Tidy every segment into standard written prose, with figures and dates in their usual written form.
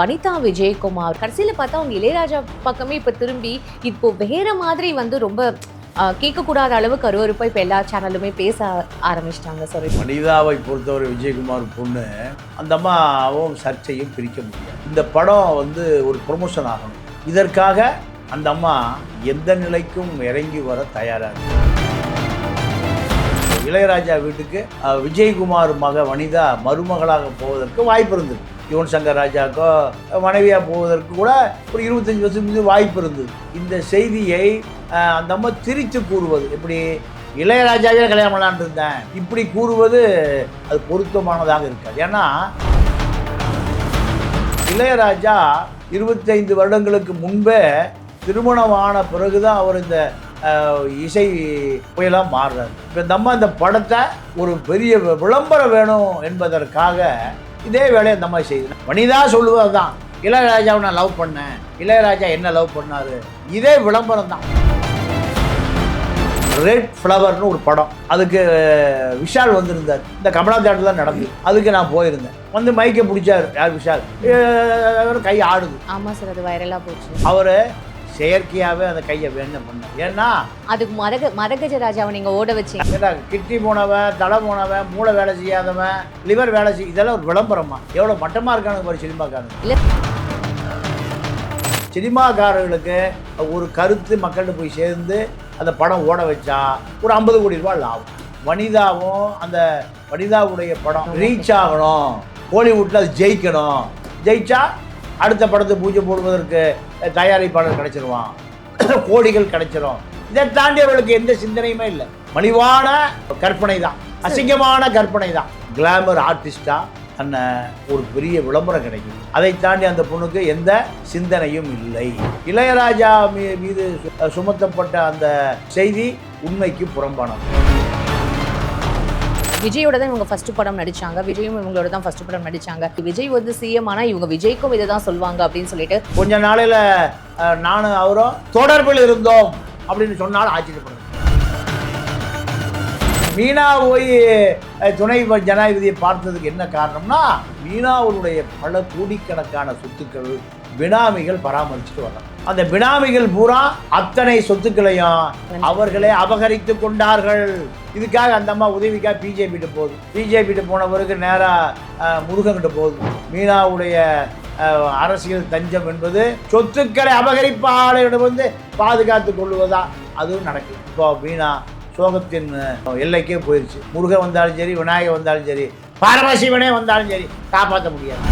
வனிதா விஜயகுமார் கடைசியில் பார்த்தா அவங்க இளையராஜா பக்கமே இப்போ திரும்பி இப்போ வேற மாதிரி வந்து ரொம்ப கேட்கக்கூடாத அளவுக்கு அருவருப்பா இப்போ எல்லா சேனலுமே பேச ஆரம்பிச்சிட்டாங்க. சார் வனிதாவை பொறுத்தவரை விஜயகுமார் பொண்ணு அந்த அம்மாவும் சர்ச்சையும் பிரிக்க முடியாது. இந்த படம் வந்து ஒரு ப்ரொமோஷன் ஆகணும். இதற்காக அந்த அம்மா எந்த நிலைக்கும் இறங்கி வர தயாராக இருக்கு. இளையராஜா வீட்டுக்கு விஜயகுமார் மக வனிதா மருமகளாக போவதற்கு வாய்ப்பு இருந்தது. யுவன் சங்கர் ராஜாக்கோ மனைவியாக போவதற்கு கூட ஒரு 25 வருஷம் வாய்ப்பு இருந்தது. இந்த செய்தியை அந்த அம்மா திரித்து கூறுவது, எப்படி இளையராஜாவே கல்யாணம் பண்ணலான்னு இருந்தேன் இப்படி கூறுவது அது பொருத்தமானதாக இருக்காது. ஏன்னா இளையராஜா 25 வருடங்களுக்கு முன்பே திருமணமான பிறகுதான் அவர் இந்த இசை புயலாக மாறுறாரு. இப்போ இந்த அம்மா இந்த படத்தை ஒரு பெரிய விளம்பரம் வேணும் என்பதற்காக இதே வேலையை அந்த மாதிரி செய்யுது. வனிதா சொல்லுவது தான், இளையராஜாவை நான் லவ் பண்ணேன், இளையராஜா என்ன லவ் பண்ணாரு, இதே விளம்பரம் தான். ரெட் ஃப்ளவர்னு ஒரு படம், அதுக்கு விஷால் வந்திருந்தார். இந்த கமலா தேட்டரில் நடந்தது. அதுக்கு நான் போயிருந்தேன். வந்து மைக்கை பிடிச்சார். யார்? விஷால். கை ஆடுது. ஆமாம் சார், அது வைரலாக போச்சு. அவர் செயற்கையாகவே அந்த கையை வேணும் பண்ண. ஏன்னா அதுக்கு மதகஜராஜாவை நீங்கள் ஓட வச்சீங்க. கிட்டி போனவன், தலை போனவன், மூளை வேலை செய்யாதவன், லிவர் வேலை செய்ய, இதெல்லாம் ஒரு விளம்பரமா? எவ்வளோ மட்டமாக இருக்கானுங்க ஒரு சினிமாக்காரங்க. இல்லை, சினிமாக்காரர்களுக்கு ஒரு கருத்து மக்கள்கிட்ட போய் சேர்ந்து அந்த படம் ஓட வச்சா ஒரு 50 கோடி ரூபாய் லாபம். வனிதாவும் அந்த வனிதாவுடைய படம் ரீச் ஆகணும், ஹாலிவுட்டில் அது ஜெயிக்கணும். ஜெயிச்சா அடுத்த படத்தை பூஜை போடுவதற்கு தயாரிப்பாளர் கிடைச்சிருவான், கோடிகள் கிடைச்சிரும். இதை தாண்டி அவர்களுக்கு எந்த சிந்தனையுமே இல்லை. மலிவான கற்பனை தான், அசிங்கமான கற்பனை தான். கிளாமர் ஆர்டிஸ்டா தன்னை ஒரு பெரிய விளம்பரம் கிடைக்கும். அதை தாண்டி அந்த பொண்ணுக்கு எந்த சிந்தனையும் இல்லை. இளையராஜா மீது சுமத்தப்பட்ட அந்த செய்தி உண்மைக்கு புறம்பானது. விஜயோட தான் இவங்க ஃபர்ஸ்ட் படம் நடிச்சாங்க, விஜயும் இவங்களோட தான் ஃபர்ஸ்ட் படம் நடிச்சாங்க. விஜய் வந்து சிஎம், ஆனால் இவங்க விஜய்க்கும் இதை தான் சொல்லுவாங்க அப்படின்னு சொல்லிட்டு கொஞ்ச நாளையில் நானும் அவரும் தொடர்பில் இருந்தோம் அப்படின்னு சொன்னாலும் ஆச்சரியப்படுறேன். மீனா போய் துணை ஜனாதிபதியை பார்த்ததுக்கு என்ன காரணம்னா, மீனாவுடைய பல கோடிக்கணக்கான சொத்துக்கள் பினாமிகள் பராமரிச்சுட்டு வர்றாங்க. அந்த பினாமிகள் பூரா அத்தனை சொத்துக்களையும் அவர்களே அபகரித்து கொண்டார்கள். இதுக்காக அந்த அம்மா உதவிக்காக பிஜேபிட்டு போகுது. பிஜேபிட்டு போன பிறகு நேராக முருகன்கிட்ட போகுது. மீனாவுடைய அரசியல் தஞ்சம் என்பது சொத்துக்களை அபகரிப்பாளர்களிடம் வந்து பாதுகாத்து கொள்வதா, அதுவும் நடக்குது. இப்போ மீனா சோகத்தின் எல்லைக்கே போயிடுச்சு. முருகன் வந்தாலும் சரி, விநாயகர் வந்தாலும் சரி, பரமசிவனே வந்தாலும் சரி, காப்பாற்ற முடியாது.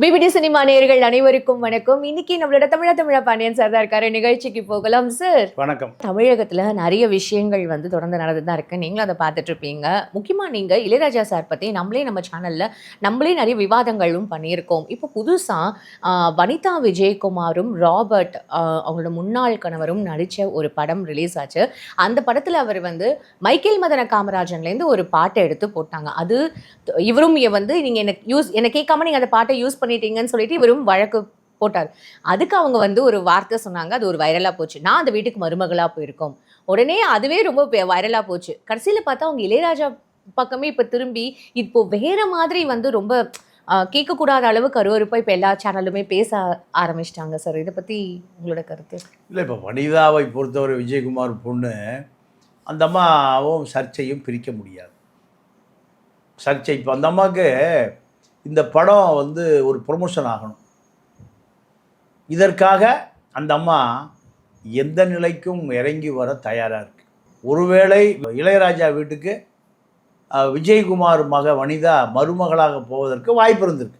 பிபிடி சினிமா நேயர்கள் அனைவருக்கும் வணக்கம். இன்னைக்கு நம்மளோட தமிழா பாண்டியன் சார் தான் இருக்காரு. நிகழ்ச்சிக்கு போகலாம் சார். வணக்கம். தமிழகத்துல நிறைய விஷயங்கள் வந்து தொடர்ந்து நடந்துதான் இருக்கு, நீங்களும் அதை பார்த்துட்டு இருப்பீங்க. முக்கியமா நீங்க இளையராஜா சார் பத்தி நம்ம சேனல்ல நிறைய விவாதங்களும் பண்ணியிருக்கோம். இப்போ புதுசா வனிதா விஜயகுமாரும் ராபர்ட் அவங்களோட முன்னாள் கணவரும் நடிச்ச ஒரு படம் ரிலீஸ் ஆச்சு. அந்த படத்துல அவர் வந்து மைக்கேல் மதன காமராஜன்லேருந்து ஒரு பாட்டை எடுத்து போட்டாங்க. அது இவரும் வந்து நீங்க என்ன கேட்காம நீங்க அந்த பாட்டை யூஸ் பண்ணிட்டீங்கன்னு சொல்லிட்டு இவரும் வழக்கு போட்டார். அதுக்கு அவங்க வந்து ஒரு வார்த்தை சொன்னாங்க, அது ஒரு வைரலா போச்சு. நான் அந்த வீட்டுக்கு மருமகளா போயிருக்கோம், உடனே அதுவே ரொம்ப வைரலா போச்சு. கடைசியில பார்த்தா அவங்க இளையராஜா பக்கமே இப்ப திரும்பி இப்போ வேற மாதிரி வந்து ரொம்ப கேட்கக்கூடாத அளவுக்கு அருவருப்பா இப்போ எல்லா சேனலுமே பேச ஆரம்பிச்சிட்டாங்க. சார், இதை பத்தி உங்களோட கருத்து? இல்லை, இப்போ வனிதாவை பொறுத்தவரை விஜயகுமார் பொண்ணு அந்த அம்மாவும் சர்ச்சையும் பிரிக்க முடியாது. சர்ச்சை இப்போ அந்த அம்மாவுக்கு இந்த படம் வந்து ஒரு ப்ரொமோஷன் ஆகணும். இதற்காக அந்த அம்மா எந்த நிலைக்கும் இறங்கி வர தயாராக இருக்குது. ஒருவேளை இளையராஜா வீட்டுக்கு விஜயகுமார் மக வனிதா மருமகளாக போவதற்கு வாய்ப்பு இருந்திருக்கு.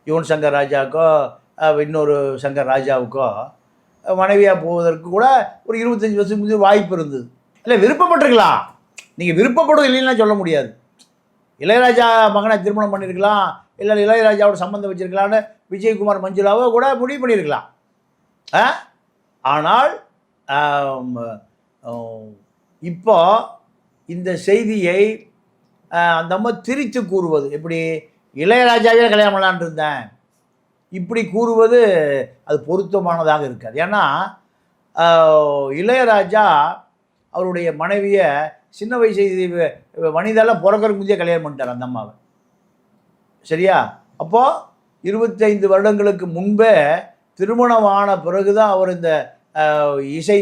யுவன் சங்கர் ராஜாக்கோ இன்னொரு சங்கர் ராஜாவுக்கோ மனைவியாக போவதற்கு கூட ஒரு 25 வருஷம் வாய்ப்பு இருந்தது. இல்லை, விருப்பப்பட்டிருக்கலாம். நீங்கள் விருப்பப்படும் இல்லைன்னா சொல்ல முடியாது. இளையராஜா மகனை திருமணம் பண்ணியிருக்கலாம், இல்லை இளையராஜாவோட சம்மந்தம் வச்சுருக்கலான்னு விஜயகுமார் மஞ்சுளாவோ கூட முடிவு பண்ணியிருக்கலாம். ஆனால் இப்போ இந்த செய்தியை அந்த அம்மா திரித்து கூறுவது, எப்படி இளையராஜாவே கல்யாணம் பண்ணலான்னு இருந்தேன் இப்படி கூறுவது அது பொருத்தமானதாக இருக்காது. ஏன்னா இளையராஜா அவருடைய மனைவியை சின்ன வயசு வனிதாலாம் பிறக்கறதுக்கு முந்தைய கல்யாணம் பண்ணிட்டார் அந்த அம்மாவை. சரியா? அப்போது 25 வருடங்களுக்கு முன்பே திருமணமான பிறகு தான் அவர் இந்த இசை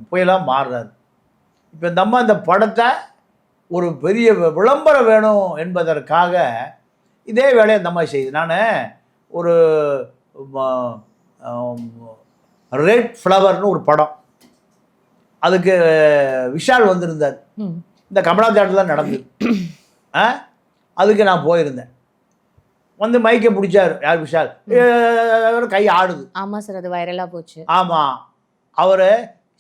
புயலாக மாறுறாரு. இப்போ இந்த அம்மா இந்த படத்தை ஒரு பெரிய விளம்பரம் வேணும் என்பதற்காக இதே வேலையை அந்த அம்மா செய்யுது. நான் ஒரு ரெட் ஃப்ளவர்னு ஒரு படம், அதுக்கு விஷால் வந்திருந்தார். இந்த கமலா தேட்டரில் தான் நடந்தது. அதுக்கு நான் போயிருந்தேன். வந்து மைக்கை பிடிச்சார். யார்? விஷால். கை ஆடுது. ஆமாம் சார், அது வைரலாக போச்சு. ஆமாம், அவர்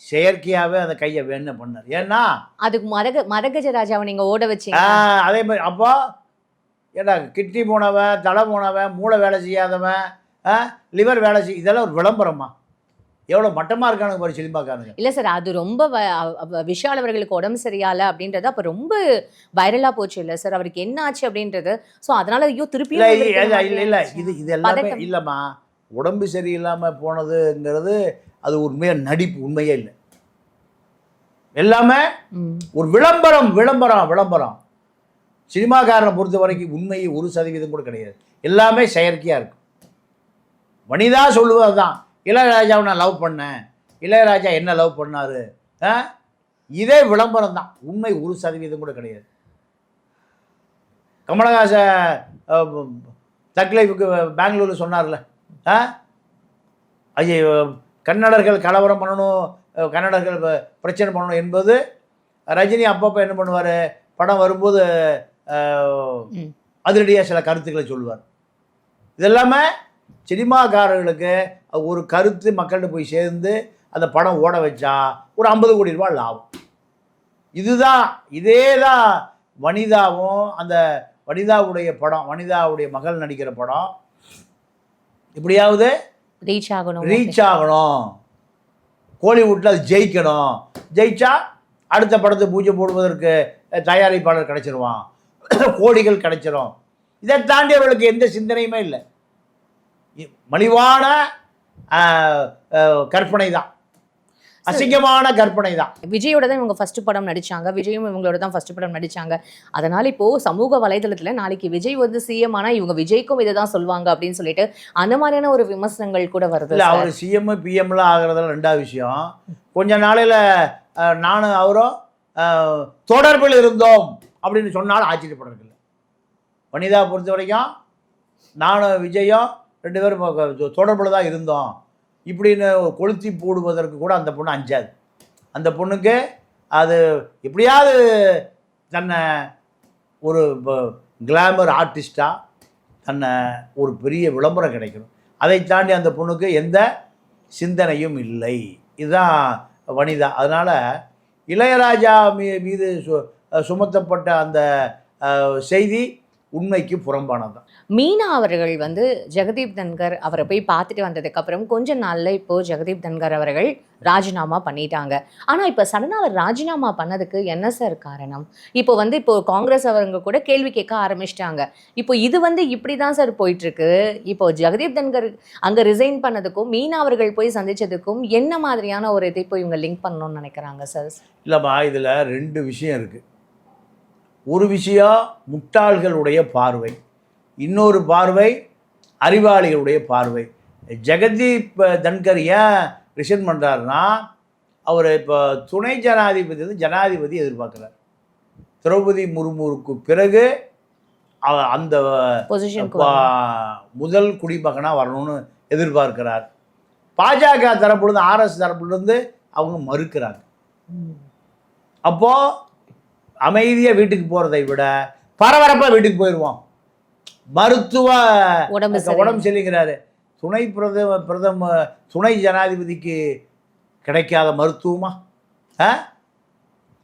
செயற்கையாகவே அந்த கையை வேணும் பண்ணார். ஏன்னா அதுக்கு மதகஜராஜாவை நீங்கள் ஓட வச்சீங்க. அதே மாதிரி அப்போ ஏன்னா கிட்னி போனவன், தலை போனவன், மூளை வேலை செய்யாதவன், லிவர் வேலை இதெல்லாம் ஒரு விளம்பரமா? எவ்வளோ மட்டமாக இருக்கானுங்க பாரு சினிமாக்காரங்க. இல்லை சார், அது ரொம்ப விஷால் அவர்களுக்கு உடம்பு சரியால அப்படின்றது அப்போ ரொம்ப வைரலாக போச்சு இல்லை சார்? அவருக்கு என்ன ஆச்சு அப்படின்றது. ஸோ அதனால ஐயோ திருப்பி இல்லை இது எல்லாமே இல்லைம்மா. உடம்பு சரியில்லாமல் போனதுங்கிறது அது உண்மையாக நடிப்பு, உண்மையே இல்லை. எல்லாமே ஒரு விளம்பரம். சினிமாக்காரனை பொறுத்த வரைக்கும் உண்மையை 1% கூட கிடையாது. எல்லாமே செயற்கையாக இருக்கும். வனிதா சொல்லுவது தான், இளையராஜாவை நான் லவ் பண்ணேன், இளையராஜா என்ன லவ் பண்ணார், இதே விளம்பரம் தான். உண்மை 1% கூட கிடையாது. கமலஹாசன் தக்லைஃபுக்கு பெங்களூரில் சொன்னார்ல, ஐயோ கன்னடர்கள் கலவரம் பண்ணணும், கன்னடர்கள் பிரச்சனை பண்ணணும் என்பது ரஜினி அப்பப்போ என்ன பண்ணுவார், படம் வரும்போது அதிரடியாக சில கருத்துக்களை சொல்லுவார். இதெல்லாமே சினிமாக்காரர்களுக்கு ஒரு கருத்து மக்கள்கிட்ட போய் சேர்ந்து அந்த படம் ஓட வச்சா ஒரு 50 கோடி ரூபாய் லாபம். இதே தான் வனிதாவும், அந்த வனிதாவுடைய படம், வனிதாவுடைய மகள் நடிக்கிற படம் இப்படியாவது ரீச் ஆகணும், கோலிவுட்டில் அது ஜெயிக்கணும். ஜெயிச்சா அடுத்த படத்தை பூஜை போடுவதற்கு தயாரிப்பாளர் கிடைச்சிருவான், கோடிகள் கிடைச்சிரும். இதை தாண்டி அவர்களுக்கு எந்த சிந்தனையுமே இல்லை. மலிவான கற்பனை தான், அசிங்கமான கற்பனை தான். விஜயோட தான் இவங்க ஃபர்ஸ்ட் படம் நடிச்சாங்க, விஜயும் இவங்களோட தான் ஃபர்ஸ்ட் படம் நடிச்சாங்க. அதனால இப்போ சமூக வலைதளத்துல நாளைக்கு விஜய் வந்து சிஎம் ஆனா இவங்க விஜய்க்கும் இதை தான் சொல்லுவாங்க அப்படின்னு சொல்லிட்டு அந்த மாதிரியான ஒரு விமர்சனங்கள் கூட வருது. இல்லை, அவர் சிஎம் பிஎம்லாம் ஆகிறதுல ரெண்டாவது விஷயம். கொஞ்ச நாளையில் நானும் அவரும் தொடர்பில் இருந்தோம் அப்படின்னு சொன்னாலும் ஆச்சரியப்படுறதில்லை. வனிதா பொறுத்த வரைக்கும் நானும் விஜயும் 2 பேரும் தொடர்பில் தான் இருந்தோம் இப்படின்னு கொளுத்தி போடுவதற்கு கூட அந்த பொண்ணு அஞ்சாது. அந்த பொண்ணுக்கு அது எப்படியாவது தன்னை ஒரு கிளாமர் ஆர்டிஸ்டாக தன்னை ஒரு பெரிய விளம்பரம் கிடைக்கணும். அதை தாண்டி அந்த பொண்ணுக்கு எந்த சிந்தனையும் இல்லை. இதுதான் வனிதா. அதனால் இளையராஜா மீது சுமத்தப்பட்ட அந்த செய்தி உண்மைக்கு புறம்பானது தான். மீனா அவர்கள் வந்து ஜெகதீப் தன்கர் அவரை போய் பார்த்துட்டு வந்ததுக்கப்புறம் கொஞ்ச நாளில் இப்போது ஜெகதீப் தன்கர் அவர்கள் ராஜினாமா பண்ணிட்டாங்க. ஆனால் இப்போ சடனாக அவர் ராஜினாமா பண்ணதுக்கு என்ன சார் காரணம்? இப்போ காங்கிரஸ் அவங்க கூட கேள்வி கேட்க ஆரம்பிச்சிட்டாங்க. இப்போ இது வந்து இப்படி தான் சார் போயிட்டுருக்கு. இப்போ ஜெகதீப் தன்கர் அங்கே ரிசைன் பண்ணதுக்கும் மீனா அவர்கள் போய் சந்தித்ததுக்கும் என்ன மாதிரியான ஒரு இதை இப்போ இவங்க லிங்க் பண்ணணும்னு நினைக்கிறாங்க சார்? இல்லைம்மா, இதில் 2 விஷயம் இருக்குது. ஒரு விஷயம் முட்டாள்களுடைய பார்வை, இன்னொரு பார்வை அறிவாளிகளுடைய பார்வை. ஜெகதீப் தன்கர் ஏன் ரிசைன் பண்ணுறாருன்னா, அவர் இப்போ துணை ஜனாதிபதி எதிர்பார்க்குறார். திரௌபதி முர்முருக்கு பிறகு அந்த முதல் குடிமகனாக வரணும்னு எதிர்பார்க்கிறார். பாஜக தரப்புலேருந்து, ஆர்எஸ் தரப்புலேருந்து அவங்க மறுக்கிறாங்க. அப்போது அமைதியாக வீட்டுக்கு போகிறதை விட பரபரப்பாக வீட்டுக்கு போயிடுவோம். மருத்துவ உடம்பு சரிங்கிறாரு. துணை ஜனாதிபதிக்கு கிடைக்காத மருத்துவமா?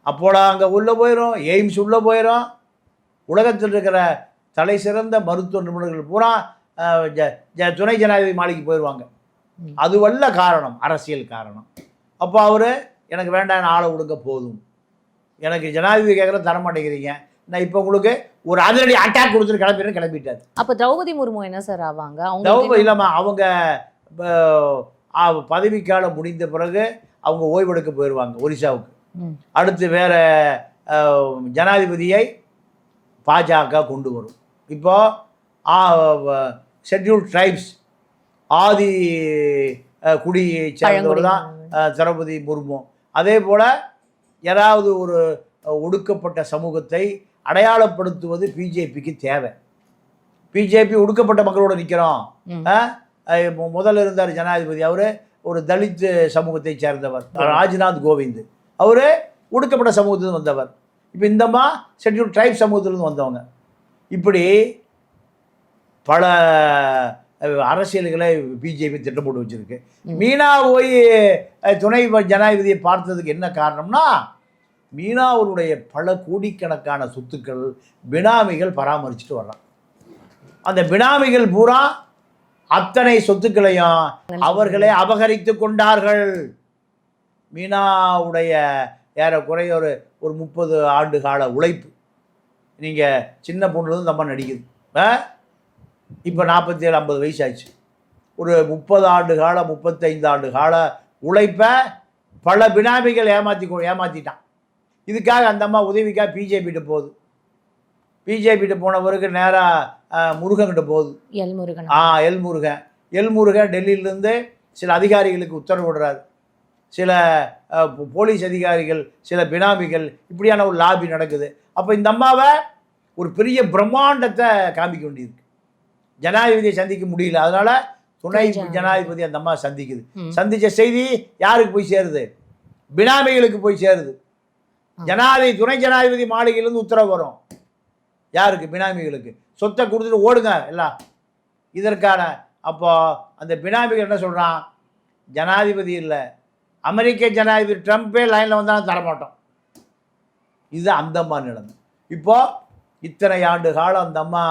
அப்போடா அங்கே உள்ளே போயிடும், எய்ம்ஸ் உள்ளே போயிடும். உலகத்தில் இருக்கிற தலை சிறந்த மருத்துவ நிபுணர்கள் பூரா துணை ஜனாதிபதி மாளிகைக்கு போயிடுவாங்க. அதுவல்ல காரணம், அரசியல் காரணம். அப்போ அவர் எனக்கு வேண்டாம், ஆளை விடுங்க போதும், எனக்கு ஜனாதிபதி கேட்குற தர மாட்டேங்கிறீங்க, நான் இப்போ உங்களுக்கு ஒரு அதிரடி அட்டாக் கொடுத்துட்டு கிளம்பிட்டாரு. அப்ப திரௌபதி முர்மு என்ன சார் ஆவாங்க? அவங்க இல்லாம அவங்க பதவிக்காலம் முடிந்த பிறகு அவங்க ஓய்வெடுக்க போயிடுவாங்க ஒரிசாவுக்கு. அடுத்து வேற ஜனாதிபதியை பாஜக கொண்டு வரும். இப்போ ஷெட்யூல்ட் ட்ரைப்ஸ் ஆதி குடியை சேர்ந்தவர் தான் திரௌபதி முர்மு. அதே போல் யாராவது ஒரு ஒடுக்கப்பட்ட சமூகத்தை அடையாளப்படுத்துவது பிஜேபிக்கு தேவை. பிஜேபி ஒடுக்கப்பட்ட மக்களோட நிற்கிறோம். முதல்ல இருந்தார் ஜனாதிபதி, அவர் ஒரு தலித் சமூகத்தை சேர்ந்தவர், ராஜ்நாத் கோவிந்த். அவர் ஒடுக்கப்பட்ட சமூகத்திலிருந்து வந்தவர். இப்போ இந்தம்மா ஷெட்யூல் ட்ரைப் சமூகத்திலிருந்து வந்தவங்க. இப்படி பல அரசியல்களை பிஜேபி திட்டம் போட்டு வச்சிருக்கு. மீனா போய் துணை ஜனாதிபதியை பார்த்ததுக்கு என்ன காரணம்னா, மீனாவுடைய பல கோடிக்கணக்கான சொத்துக்கள் பினாமிகள் பராமரிச்சுட்டு வர்றாங்க. அந்த பினாமிகள் பூரா அத்தனை சொத்துக்களையும் அவர்களே அபகரித்து கொண்டார்கள். மீனாவுடைய ஏறக்குறைய ஒரு 30 ஆண்டு கால உழைப்பு. நீங்கள் சின்ன பொண்ணுலேருந்து நம்ம நடிக்குது. இப்போ 47-50 வயசாச்சு. ஒரு 30 ஆண்டு கால 35 ஆண்டு கால உழைப்பை பல பினாமிகள் ஏமாற்றிட்டான். இதுக்காக அந்த அம்மா உதவிக்காக பிஜேபிகிட்ட போகுது. பிஜேபிகிட்ட போனவருக்கு நேராக முருகன்கிட்ட போகுது. எல் முருகன் டெல்லியிலேருந்து சில அதிகாரிகளுக்கு உத்தரவு விடுறாரு. சில போலீஸ் அதிகாரிகள், சில பினாமிகள், இப்படியான ஒரு லாபி நடக்குது. அப்போ இந்த அம்மாவை ஒரு பெரிய பிரம்மாண்டத்தை காமிக்க வேண்டியிருக்கு. ஜனாதிபதியை சந்திக்க முடியல, அதனால துணை ஜனாதிபதி அந்த அம்மா சந்திக்குது. சந்திச்ச செய்தி யாருக்கு போய் சேருது? பினாமிகளுக்கு போய் சேருது. துணை ஜனாதிபதி மாளிகையிலேருந்து உத்தரவு வரும். யாருக்கு? பினாமிகளுக்கு. சொத்தை கொடுத்துட்டு ஓடுங்க எல்லாம் இதற்கான. அப்போ அந்த பினாமிகள் என்ன சொல்கிறான்? ஜனாதிபதி இல்லை, அமெரிக்க ஜனாதிபதி ட்ரம்ப்பே லைனில் வந்தாலும் தரமாட்டோம். இது அந்த அம்மா நிலைமை. இப்போ இத்தனை ஆண்டு காலம் அந்த அம்மா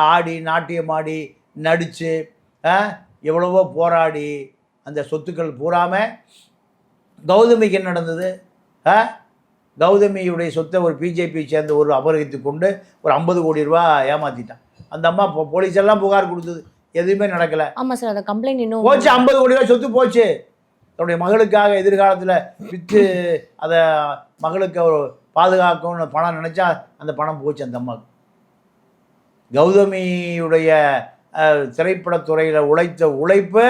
ஆடி நாட்டியம் ஆடி நடித்து எவ்வளவோ போராடி அந்த சொத்துக்கள் பூராமல் கௌதமிக்கு என்ன நடந்தது? கௌதமியுடைய சொத்தை ஒரு பிஜேபியை சேர்ந்த ஒரு அபகரித்து கொண்டு ஒரு 50 கோடி ரூபா ஏமாற்றிட்டான். அந்த அம்மா போலீஸ் எல்லாம் புகார் கொடுத்தது, எதுவுமே நடக்கலை. ஆமாம் சார், அந்த கம்ப்ளைண்ட் இன்னும் போச்சு. 50 கோடி ரூபா சொத்து போச்சு. தன்னுடைய மகளுக்காக எதிர்காலத்தில் விற்று அதை மகளுக்கு பாதுகாக்கணும்னு பணம் நினச்சா அந்த பணம் போச்சு அந்த அம்மாவுக்கு. கௌதமியுடைய திரைப்படத்துறையில் உழைத்த உழைப்பு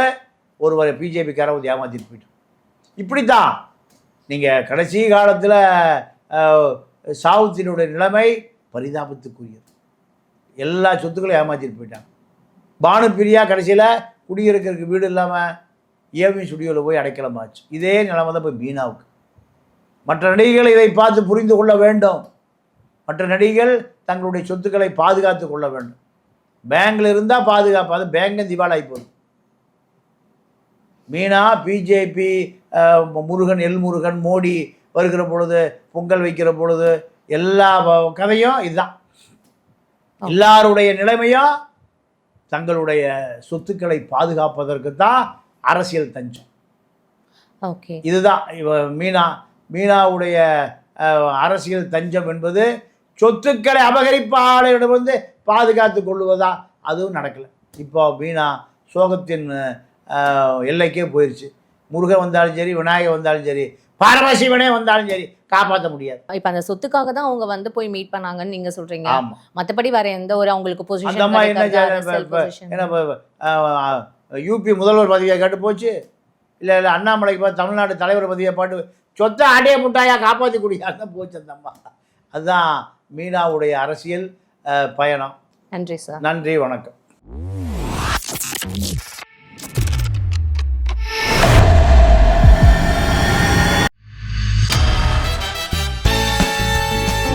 ஒருவரை பிஜேபிக்காரவது ஏமாற்றிட்டு போயிட்டோம். இப்படித்தான் நீங்கள் கடைசி காலத்தில் சவுத்தினுடைய நிலைமை பரிதாபத்துக்குரியது. எல்லா சொத்துக்களையும் ஏமாற்றிட்டு போயிட்டாங்க. பானுப்பிரியா கடைசியில் குடியிருக்கிறதுக்கு வீடு இல்லாமல் ஏவி ஸ்டுடியோவில் போய் அடைக்கலமாச்சு. இதே நிலைமை தான் போய் மீனாவுக்கு. மற்ற நடிகைகள் இதை பார்த்து புரிந்து கொள்ள வேண்டும். மற்ற நடிகைகள் தங்களுடைய சொத்துக்களை பாதுகாத்து கொள்ள வேண்டும். பேங்கில் இருந்தால் பாதுகாப்பு, அது பேங்கும் திவாலாகி போகுது. மீனா பிஜேபி முருகன் எல் முருகன் மோடி வருகிற பொழுது, பொங்கல் வைக்கிற பொழுது எல்லா கதையும் இதுதான். எல்லாருடைய நிலைமையும் தங்களுடைய சொத்துக்களை பாதுகாப்பதற்கு தான் அரசியல் தஞ்சம். ஓகே, இதுதான் மீனாவுடைய அரசியல் தஞ்சம் என்பது சொத்துக்களை அபகரிப்பாளரிடம் வந்து பாதுகாத்து கொள்வதா? அதுவும் நடக்கலை. இப்போ மீனா சோகத்தின் எல்லைக்கே போயிடுச்சு. முருகன் வந்தாலும் சரி, விநாயகர் வந்தாலும் சரி, பரமசிவனே வந்தாலும் சரி காப்பாற்ற முடியாது. இப்போ அந்த சொத்துக்காக தான் அவங்க வந்து போய் மீட் பண்ணாங்கன்னு நீங்கள் சொல்கிறீங்க. மற்றபடி வேற எந்த ஒரு அவங்களுக்கு பொசிஷன் என்ன யூபி முதல்வர் பதவியை கேட்டு போச்சு, இல்லை அண்ணாமலைக்கு பார்த்து தமிழ்நாடு தலைவர் பதவியை பாட்டு சொத்தை ஆட்டையை முட்டாயா காப்பாற்றி குடிக்காத போச்சு அந்த அம்மா. அதுதான் மீனாவுடைய அரசியல் பயணம். நன்றி சார். நன்றி, வணக்கம்.